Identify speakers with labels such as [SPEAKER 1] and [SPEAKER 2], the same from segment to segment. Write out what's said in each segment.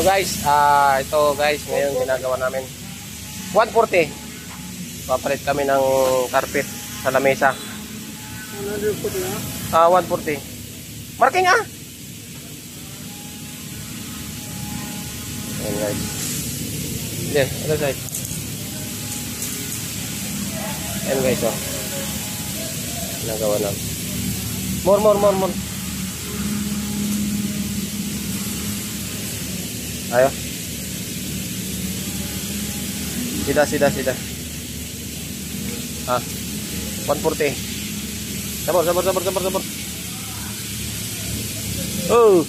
[SPEAKER 1] So guys, ngayon ginagawa namin 140. Papalit kami ng carpet sa lamesa. 140. Marking ah. Ayan guys. Then, other side. Ayan guys, oh. Ginagawa namin. More. Ayo. Sida. 140. Sabar. Oh.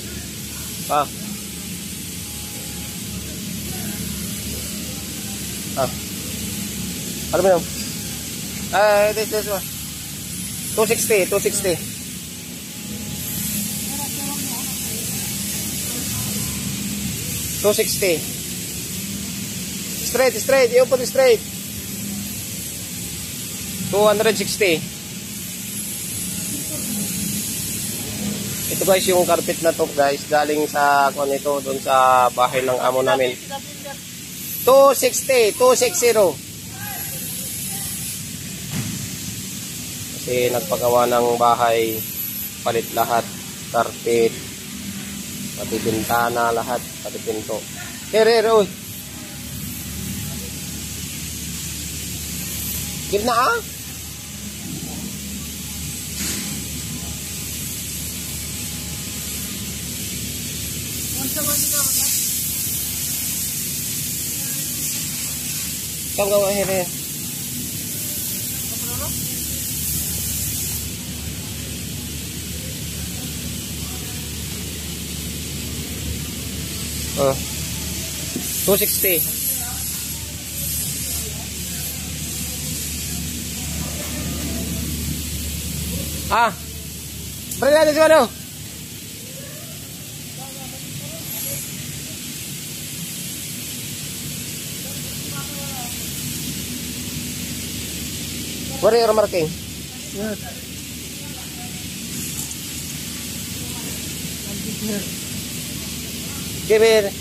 [SPEAKER 1] Ano ba yun? This one. 260. 260. Straight. You put it straight. 260. Ito guys yung carpet na to guys. Galing sa kung ito doon sa bahay ng amo namin. 260. Kasi nagpagawa ng bahay. Palit lahat. Carpet. Pati bintana lahat. Pati pinto. Here, uy. Gitna ah. Come here. Oh. 260. Berada di mana? Where are you marking? Yes. Give it.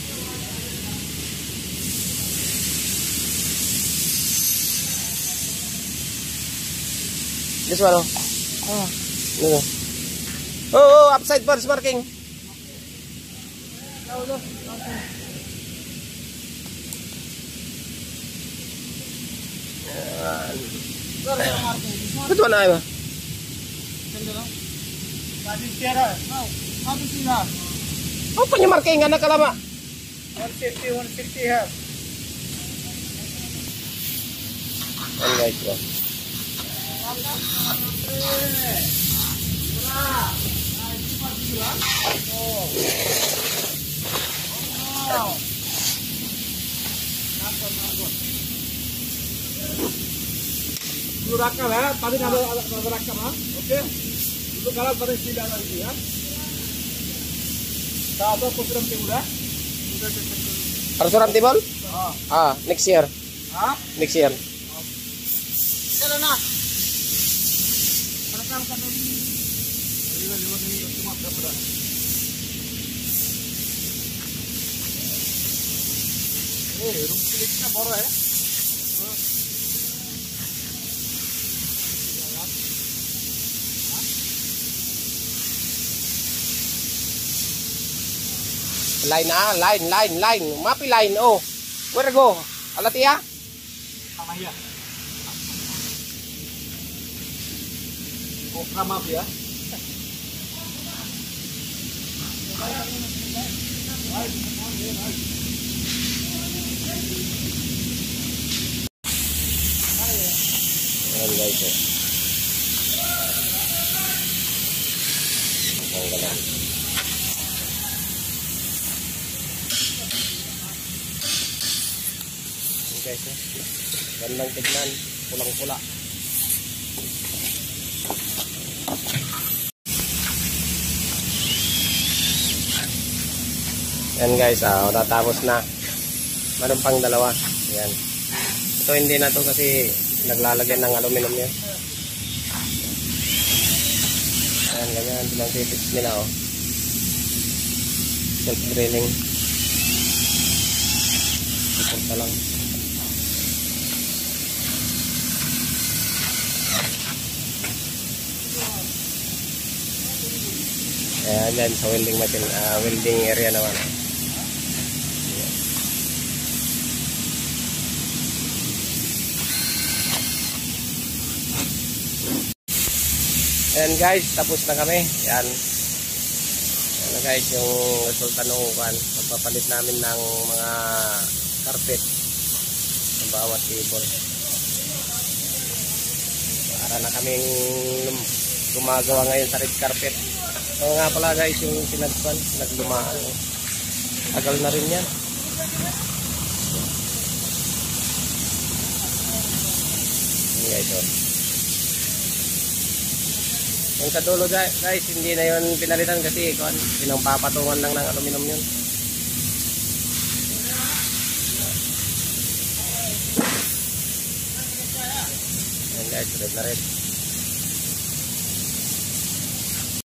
[SPEAKER 1] This one. Oh, upside first marking. Which one I have? Oh, punya marking anak kalama. 160 have. And guys, bro. Dulu rakam ya, tadi ada rakam ah, oke. Dulu kalau pada tidak lagi ya. Tahu program tiba? Program tiba? Next year. Next year. Chalo na. Program ka dun. Room कितना बड़ा है line mapi line oh where go alatia sama ya oh maaf ya Ayan guys eh. Ang galang. Ayan guys eh. Gandang tignan. Pulang-pula. Ayan guys natapos na. Meron pang dalawa. Ayan. Ito hindi na to kasi naglalagyan ng aluminum yan. Ayan, ganyan. Pinag-fix nila, oh. Self-drilling. Suporta lang. Ayan yan sa welding machine, welding area naman. Ayan guys, tapos na kami. Ayan. Ayan guys, yung resulta ng ukan. Pagpapalit namin ng mga carpet sa bawat table. Para na kaming gumagawa ngayon sa red carpet. So nga pala guys, yung pinaglumaan. Tagal na rin yan. Ayan guys, oh. Yung sa dulo guys, hindi na yun pinalitan kasi pinampapatungan lang ng aluminum yun. Ayan guys, red na red.